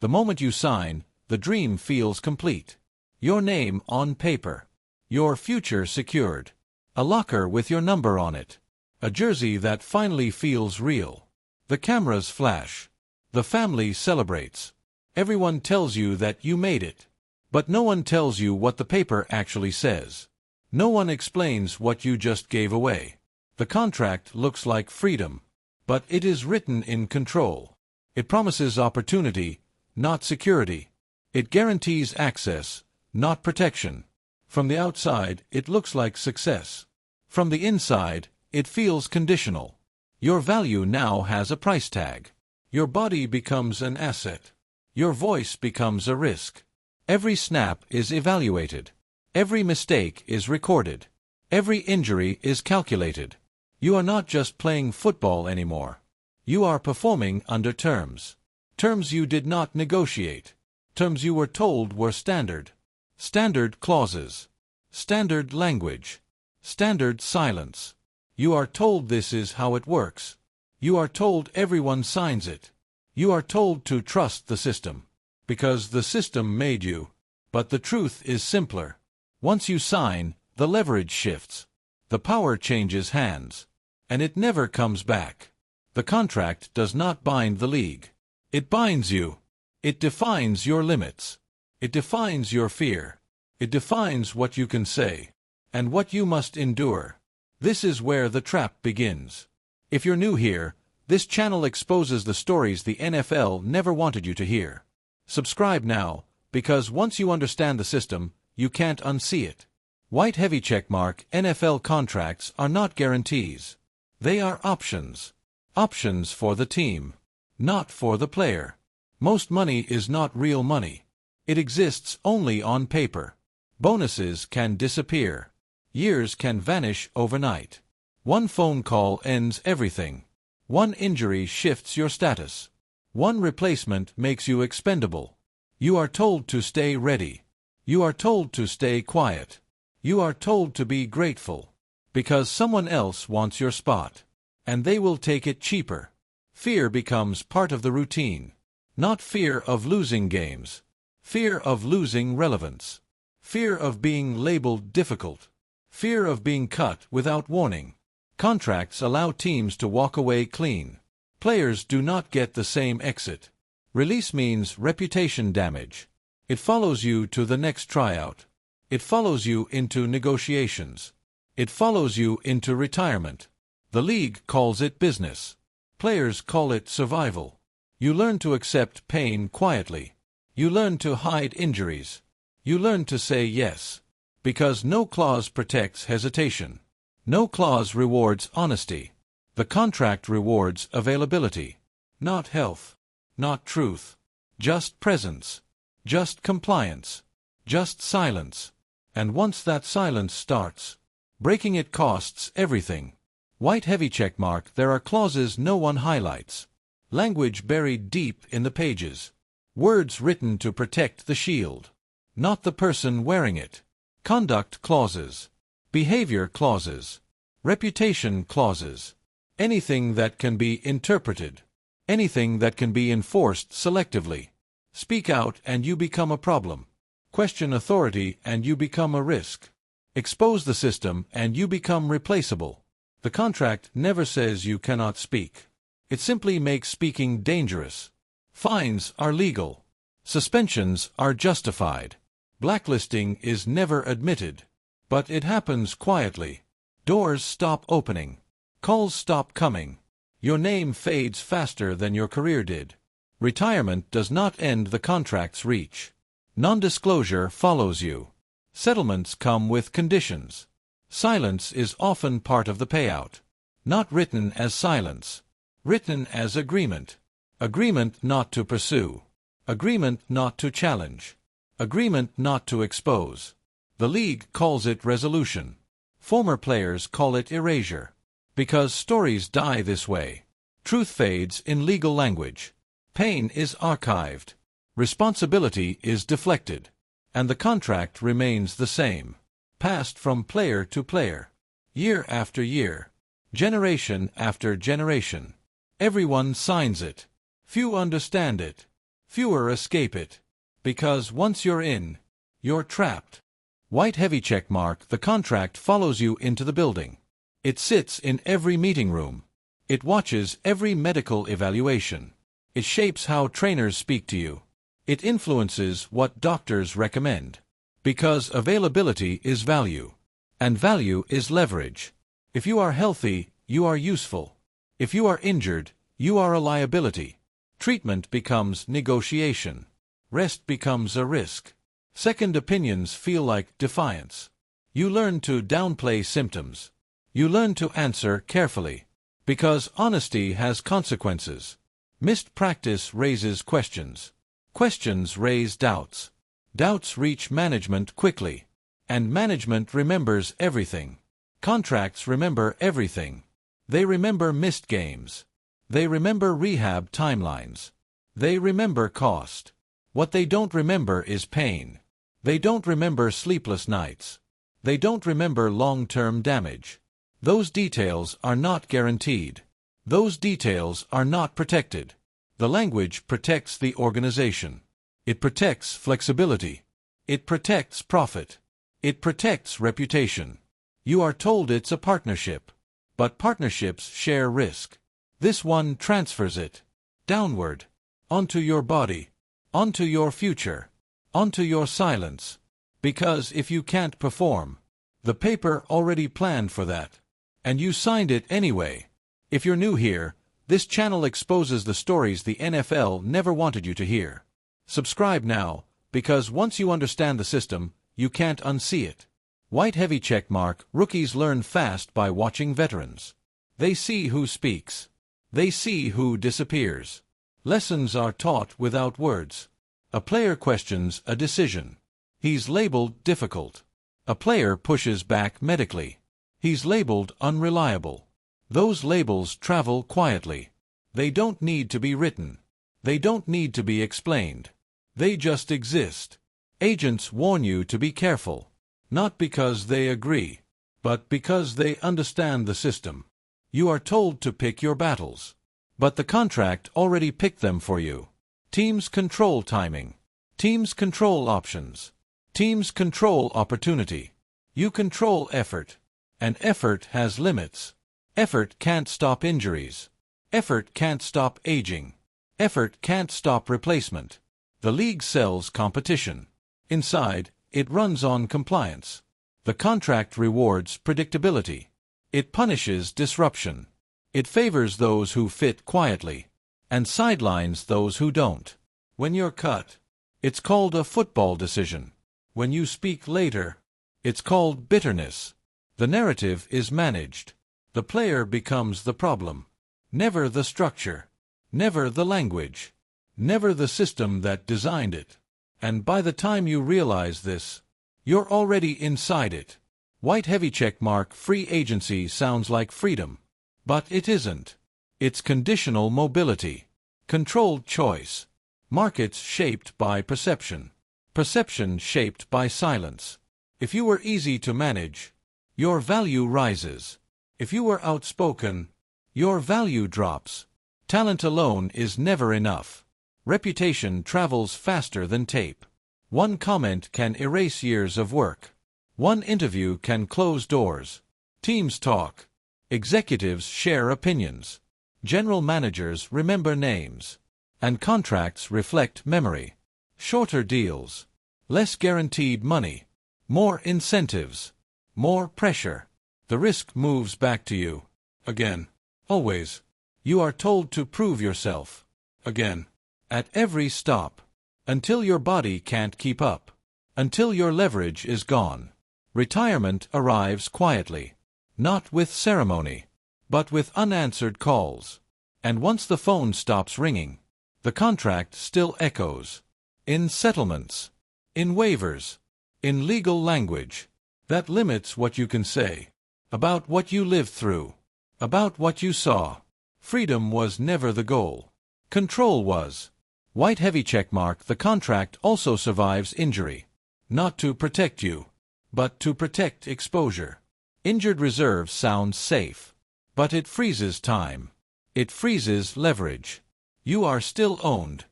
The moment you sign, the dream feels complete. Your name on paper. Your future secured. A locker with your number on it. A jersey that finally feels real. The cameras flash. The family celebrates. Everyone tells you that you made it. But no one tells you what the paper actually says. No one explains what you just gave away. The contract looks like freedom, but it is written in control. It promises opportunity, not security. It guarantees access, not protection. From the outside, it looks like success. From the inside, it feels conditional. Your value now has a price tag. Your body becomes an asset. Your voice becomes a risk. Every snap is evaluated. Every mistake is recorded. Every injury is calculated. You are not just playing football anymore. You are performing under terms. Terms you did not negotiate. Terms you were told were standard. Standard clauses. Standard language. Standard silence. You are told this is how it works. You are told everyone signs it. You are told to trust the system. Because the system made you. But the truth is simpler. Once you sign, the leverage shifts. The power changes hands. And it never comes back. The contract does not bind the league. It binds you. It defines your limits. It defines your fear. It defines what you can say. And what you must endure. This is where the trap begins. If you're new here, this channel exposes the stories the NFL never wanted you to hear. Subscribe now, because once you understand the system, you can't unsee it. White heavy checkmark NFL contracts are not guarantees. They are options. Options for the team, not for the player. Most money is not real money. It exists only on paper. Bonuses can disappear. Years can vanish overnight. One phone call ends everything. One injury shifts your status. One replacement makes you expendable. You are told to stay ready. You are told to stay quiet. You are told to be grateful. Because someone else wants your spot. And they will take it cheaper. Fear becomes part of the routine. Not fear of losing games. Fear of losing relevance. Fear of being labeled difficult. Fear of being cut without warning. Contracts allow teams to walk away clean. Players do not get the same exit. Release means reputation damage. It follows you to the next tryout. It follows you into negotiations. It follows you into retirement. The league calls it business. Players call it survival. You learn to accept pain quietly. You learn to hide injuries. You learn to say yes. Because no clause protects hesitation. No clause rewards honesty. The contract rewards availability. Not health. Not truth. Just presence. Just compliance. Just silence. And once that silence starts, breaking it costs everything. White heavy checkmark, there are clauses no one highlights. Language buried deep in the pages. Words written to protect the shield. Not the person wearing it. Conduct clauses. Behavior clauses. Reputation clauses. Anything that can be interpreted. Anything that can be enforced selectively. Speak out and you become a problem. Question authority and you become a risk. Expose the system and you become replaceable. The contract never says you cannot speak. It simply makes speaking dangerous. Fines are legal. Suspensions are justified. Blacklisting is never admitted. But it happens quietly. Doors stop opening. Calls stop coming. Your name fades faster than your career did. Retirement does not end the contract's reach. Non-disclosure follows you. Settlements come with conditions. Silence is often part of the payout. Not written as silence. Written as agreement. Agreement not to pursue. Agreement not to challenge. Agreement not to expose. The league calls it resolution. Former players call it erasure. Because stories die this way. Truth fades in legal language. Pain is archived. Responsibility is deflected. And the contract remains the same. Passed from player to player. Year after year. Generation after generation. Everyone signs it. Few understand it. Fewer escape it. Because once you're in, you're trapped. White heavy check mark. The contract follows you into the building. It sits in every meeting room. It watches every medical evaluation. It shapes how trainers speak to you. It influences what doctors recommend. Because availability is value. And value is leverage. If you are healthy, you are useful. If you are injured, you are a liability. Treatment becomes negotiation. Rest becomes a risk. Second opinions feel like defiance. You learn to downplay symptoms. You learn to answer carefully. Because honesty has consequences. Missed practice raises questions. Questions raise doubts. Doubts reach management quickly. And management remembers everything. Contracts remember everything. They remember missed games. They remember rehab timelines. They remember cost. What they don't remember is pain. They don't remember sleepless nights. They don't remember long-term damage. Those details are not guaranteed. Those details are not protected. The language protects the organization. It protects flexibility. It protects profit. It protects reputation. You are told it's a partnership. But partnerships share risk. This one transfers it. Downward. Onto your body. Onto your future. Onto your silence. Because if you can't perform, the paper already planned for that. And you signed it anyway. If you're new here, this channel exposes the stories the NFL never wanted you to hear. Subscribe now, because once you understand the system, you can't unsee it. White heavy check mark. Rookies learn fast by watching veterans. They see who speaks. They see who disappears. Lessons are taught without words. A player questions a decision. He's labeled difficult. A player pushes back medically. He's labeled unreliable. Those labels travel quietly. They don't need to be written. They don't need to be explained. They just exist. Agents warn you to be careful. Not because they agree, but because they understand the system. You are told to pick your battles. But the contract already picked them for you. Teams control timing. Teams control options. Teams control opportunity. You control effort. And effort has limits. Effort can't stop injuries. Effort can't stop aging. Effort can't stop replacement. The league sells competition. Inside, it runs on compliance. The contract rewards predictability. It punishes disruption. It favors those who fit quietly, and sidelines those who don't. When you're cut, it's called a football decision. When you speak later, it's called bitterness. The narrative is managed. The player becomes the problem. Never the structure. Never the language. Never the system that designed it. And by the time you realize this, you're already inside it. White heavy check mark. Free agency sounds like freedom. But it isn't. It's conditional mobility. Controlled choice. Markets shaped by perception. Perception shaped by silence. If you were easy to manage, your value rises. If you were outspoken, your value drops. Talent alone is never enough. Reputation travels faster than tape. One comment can erase years of work. One interview can close doors. Teams talk. Executives share opinions. General managers remember names. And contracts reflect memory. Shorter deals. Less guaranteed money. More incentives. More pressure. The risk moves back to you. Again. Always. You are told to prove yourself. Again. At every stop. Until your body can't keep up. Until your leverage is gone. Retirement arrives quietly. Not with ceremony. But with unanswered calls. And once the phone stops ringing, the contract still echoes. In settlements. In waivers. In legal language. That limits what you can say. About what you lived through. About what you saw. Freedom was never the goal. Control was. White heavy check mark. The contract also survives injury. Not to protect you, but to protect exposure. Injured reserve sounds safe. But it freezes time. It freezes leverage. You are still owned.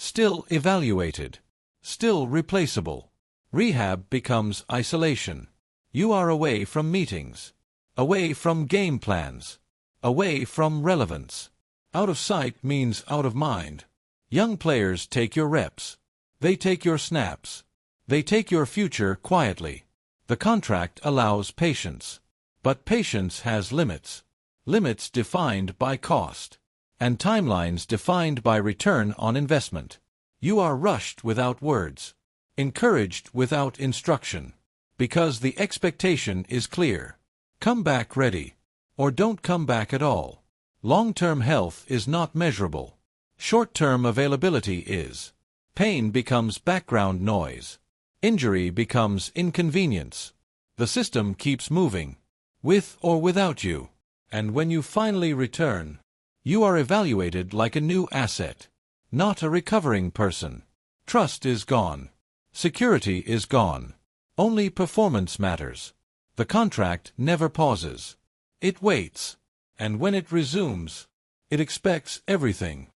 still evaluated, still replaceable. Rehab becomes isolation. You are away from meetings, away from game plans, away from relevance. Out of sight means out of mind. Young players take your reps. They take your snaps. They take your future quietly. The contract allows patience. But patience has limits. Limits defined by cost. And timelines defined by return on investment. You are rushed without words. Encouraged without instruction. Because the expectation is clear. Come back ready. Or don't come back at all. Long-term health is not measurable. Short-term availability is. Pain becomes background noise. Injury becomes inconvenience. The system keeps moving, with or without you. And when you finally return, you are evaluated like a new asset, not a recovering person. Trust is gone. Security is gone. Only performance matters. The contract never pauses. It waits. And when it resumes, it expects everything.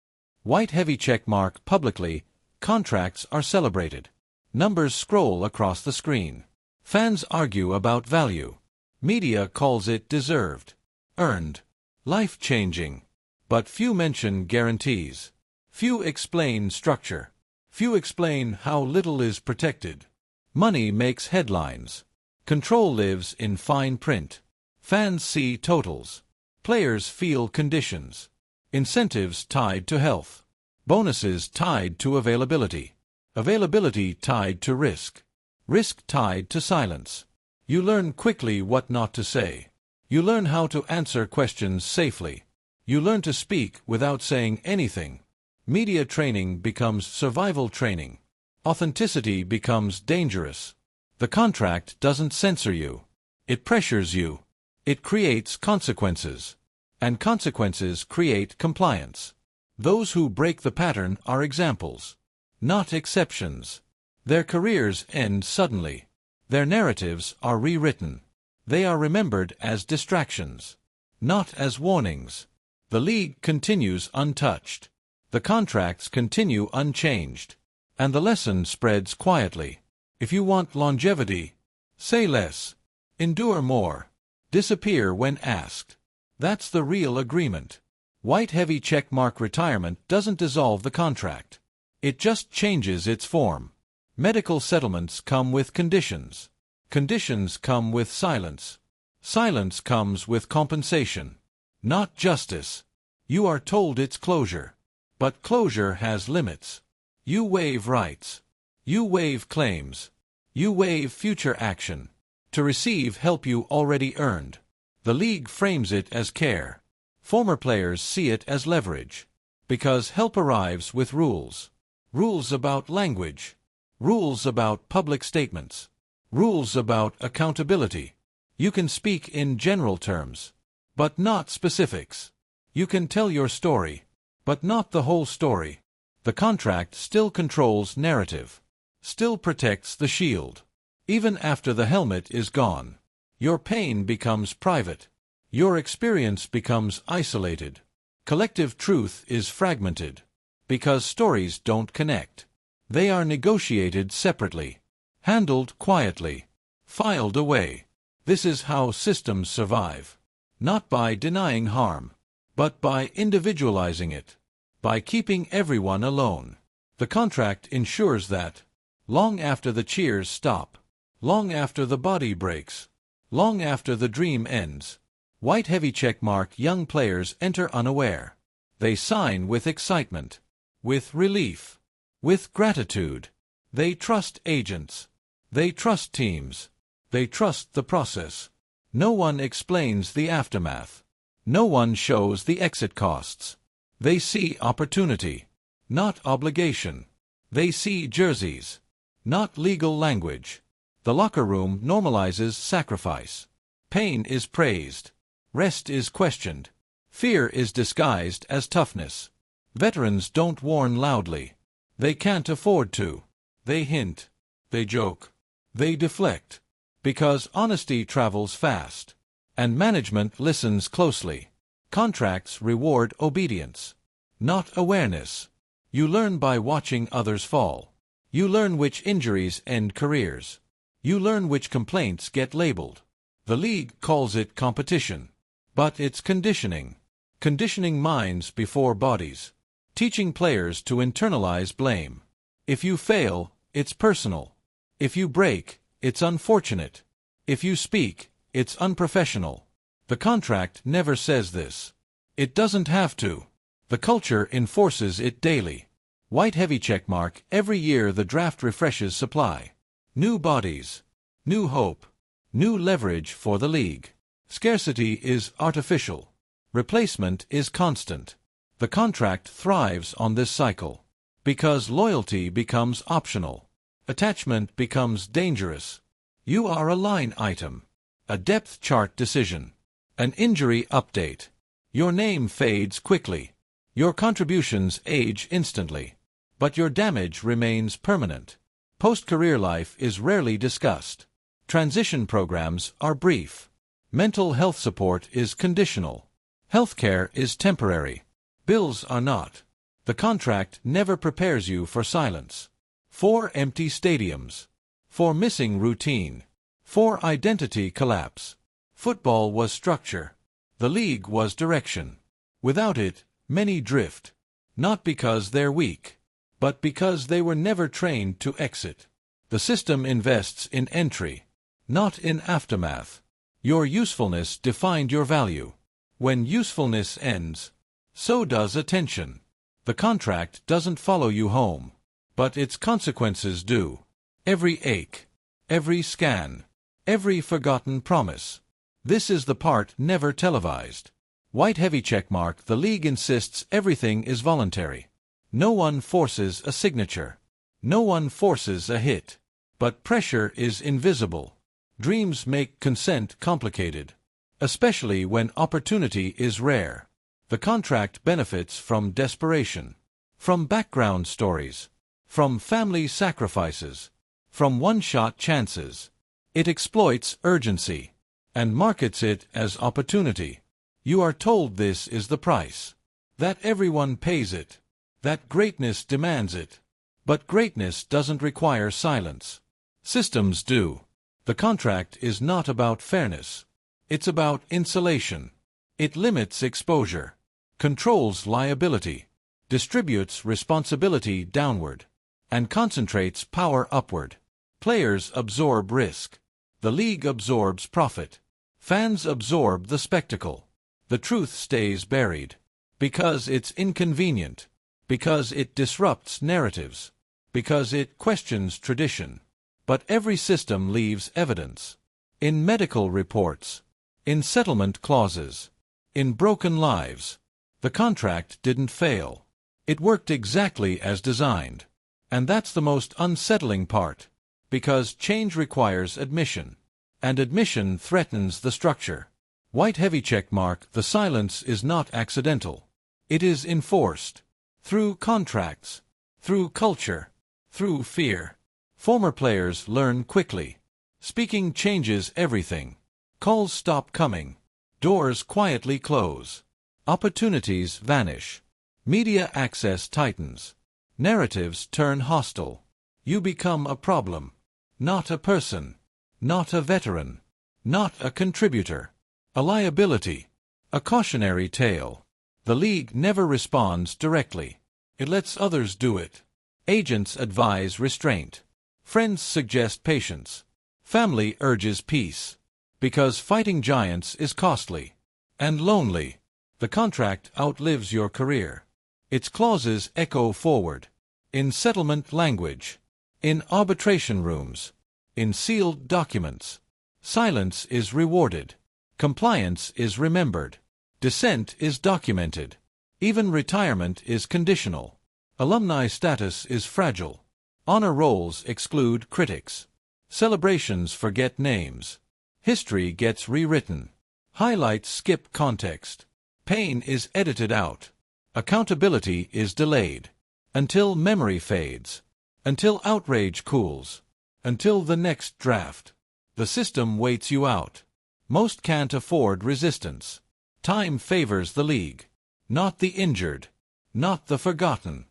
White heavy check mark publicly, contracts are celebrated. Numbers scroll across the screen. Fans argue about value. Media calls it deserved, earned, life-changing. But few mention guarantees. Few explain structure. Few explain how little is protected. Money makes headlines. Control lives in fine print. Fans see totals. Players feel conditions. Incentives tied to health. Bonuses tied to availability. Availability tied to risk. Risk tied to silence. You learn quickly what not to say. You learn how to answer questions safely. You learn to speak without saying anything. Media training becomes survival training. Authenticity becomes dangerous. The contract doesn't censor you. It pressures you. It creates consequences. And consequences create compliance. Those who break the pattern are examples, not exceptions. Their careers end suddenly. Their narratives are rewritten. They are remembered as distractions, not as warnings. The league continues untouched. The contracts continue unchanged. And the lesson spreads quietly. If you want longevity, say less. Endure more. Disappear when asked. That's the real agreement. White heavy checkmark retirement doesn't dissolve the contract. It just changes its form. Medical settlements come with conditions. Conditions come with silence. Silence comes with compensation. Not justice. You are told it's closure. But closure has limits. You waive rights. You waive claims. You waive future action. To receive help you already earned. The league frames it as care. Former players see it as leverage. Because help arrives with rules. Rules about language. Rules about public statements. Rules about accountability. You can speak in general terms, but not specifics. You can tell your story, but not the whole story. The contract still controls narrative. Still protects the shield. Even after the helmet is gone. Your pain becomes private. Your experience becomes isolated. Collective truth is fragmented. Because stories don't connect. They are negotiated separately. Handled quietly. Filed away. This is how systems survive. Not by denying harm, but by individualizing it. By keeping everyone alone. The contract ensures that, long after the cheers stop, long after the body breaks, long after the dream ends, white heavy checkmark young players enter unaware. They sign with excitement, with relief, with gratitude. They trust agents. They trust teams. They trust the process. No one explains the aftermath. No one shows the exit costs. They see opportunity, not obligation. They see jerseys, not legal language. The locker room normalizes sacrifice. Pain is praised. Rest is questioned. Fear is disguised as toughness. Veterans don't warn loudly. They can't afford to. They hint. They joke. They deflect. Because honesty travels fast. And management listens closely. Contracts reward obedience, not awareness. You learn by watching others fall. You learn which injuries end careers. You learn which complaints get labeled. The league calls it competition. But it's conditioning. Conditioning minds before bodies. Teaching players to internalize blame. If you fail, it's personal. If you break, it's unfortunate. If you speak, it's unprofessional. The contract never says this. It doesn't have to. The culture enforces it daily. White heavy checkmark. Every year the draft refreshes supply. New bodies. New hope. New leverage for the league. Scarcity is artificial. Replacement is constant. The contract thrives on this cycle. Because loyalty becomes optional. Attachment becomes dangerous. You are a line item. A depth chart decision. An injury update. Your name fades quickly. Your contributions age instantly. But your damage remains permanent. Post-career life is rarely discussed. Transition programs are brief. Mental health support is conditional. Healthcare is temporary. Bills are not. The contract never prepares you for silence. For empty stadiums. For missing routine. For identity collapse. Football was structure. The league was direction. Without it, many drift. Not because they're weak, but because they were never trained to exit. The system invests in entry, not in aftermath. Your usefulness defined your value. When usefulness ends, so does attention. The contract doesn't follow you home, but its consequences do. Every ache, every scan, every forgotten promise. This is the part never televised. White heavy checkmark. The league insists everything is voluntary. No one forces a signature. No one forces a hit. But pressure is invisible. Dreams make consent complicated. Especially when opportunity is rare. The contract benefits from desperation. From background stories. From family sacrifices. From one-shot chances. It exploits urgency. And markets it as opportunity. You are told this is the price. That everyone pays it. That greatness demands it. But greatness doesn't require silence. Systems do. The contract is not about fairness. It's about insulation. It limits exposure. Controls liability. Distributes responsibility downward. And concentrates power upward. Players absorb risk. The league absorbs profit. Fans absorb the spectacle. The truth stays buried. Because it's inconvenient. Because it disrupts narratives. Because it questions tradition. But every system leaves evidence. In medical reports. In settlement clauses. In broken lives. The contract didn't fail. It worked exactly as designed. And that's the most unsettling part. Because change requires admission. And admission threatens the structure. White heavy checkmark. The silence is not accidental. It is enforced. Through contracts. Through culture. Through fear. Former players learn quickly. Speaking changes everything. Calls stop coming. Doors quietly close. Opportunities vanish. Media access tightens. Narratives turn hostile. You become a problem. Not a person. Not a veteran. Not a contributor. A liability. A cautionary tale. The league never responds directly. It lets others do it. Agents advise restraint. Friends suggest patience. Family urges peace. Because fighting giants is costly. And lonely. The contract outlives your career. Its clauses echo forward. In settlement language. In arbitration rooms. In sealed documents. Silence is rewarded. Compliance is remembered. Dissent is documented. Even retirement is conditional. Alumni status is fragile. Honor rolls exclude critics. Celebrations forget names. History gets rewritten. Highlights skip context. Pain is edited out. Accountability is delayed. Until memory fades. Until outrage cools. Until the next draft. The system waits you out. Most can't afford resistance. Time favors the league. Not the injured. Not the forgotten.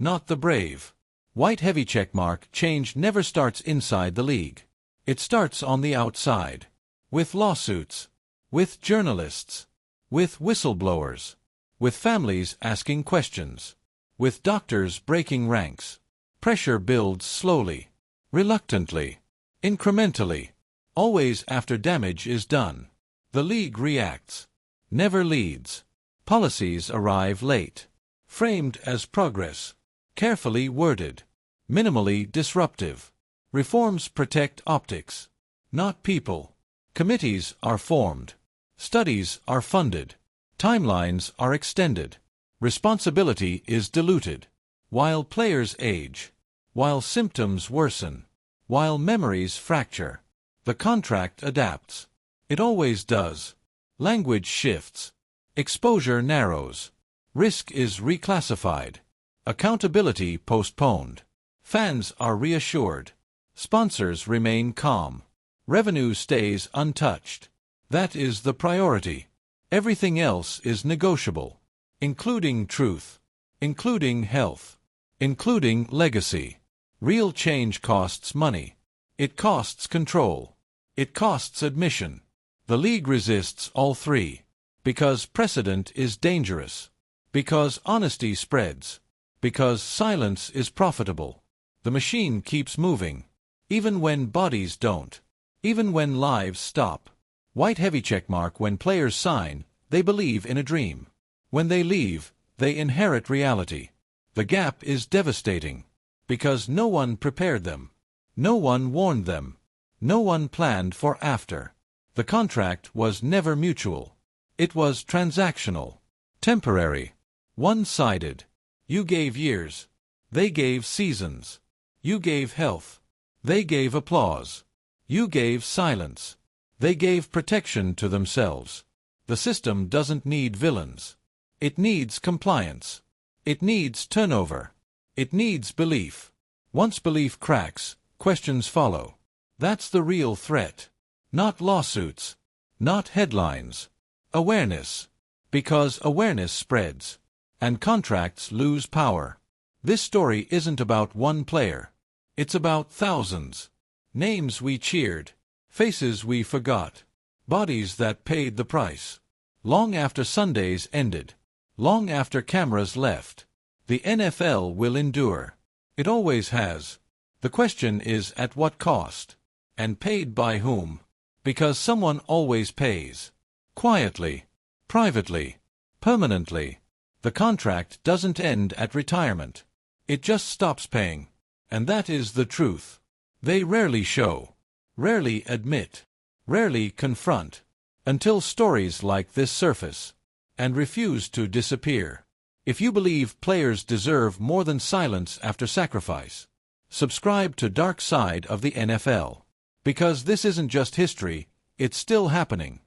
not the brave. White heavy checkmark change never starts inside the league. It starts on the outside. With lawsuits. With journalists. With whistleblowers. With families asking questions. With doctors breaking ranks. Pressure builds slowly. Reluctantly. Incrementally. Always after damage is done. The league reacts. Never leads. Policies arrive late. Framed as progress. Carefully worded. Minimally disruptive. Reforms protect optics. Not people. Committees are formed. Studies are funded. Timelines are extended. Responsibility is diluted. While players age. While symptoms worsen. While memories fracture. The contract adapts. It always does. Language shifts. Exposure narrows. Risk is reclassified. Accountability postponed. Fans are reassured. Sponsors remain calm. Revenue stays untouched. That is the priority. Everything else is negotiable. Including truth. Including health. Including legacy. Real change costs money. It costs control. It costs admission. The league resists all three. Because precedent is dangerous. Because honesty spreads. Because silence is profitable. The machine keeps moving. Even when bodies don't. Even when lives stop. White heavy checkmark when players sign, they believe in a dream. When they leave, they inherit reality. The gap is devastating. Because no one prepared them. No one warned them. No one planned for after. The contract was never mutual. It was transactional. Temporary. One-sided. You gave years. They gave seasons. You gave health. They gave applause. You gave silence. They gave protection to themselves. The system doesn't need villains. It needs compliance. It needs turnover. It needs belief. Once belief cracks, questions follow. That's the real threat. Not lawsuits. Not headlines. Awareness. Because awareness spreads. And contracts lose power. This story isn't about one player. It's about thousands. Names we cheered. Faces we forgot. Bodies that paid the price. Long after Sundays ended. Long after cameras left. The NFL will endure. It always has. The question is at what cost? And paid by whom? Because someone always pays. Quietly. Privately. Permanently. The contract doesn't end at retirement. It just stops paying. And that is the truth. They rarely show. Rarely admit. Rarely confront. Until stories like this surface. And refuse to disappear. If you believe players deserve more than silence after sacrifice, subscribe to Dark Side of the NFL. Because this isn't just history, it's still happening.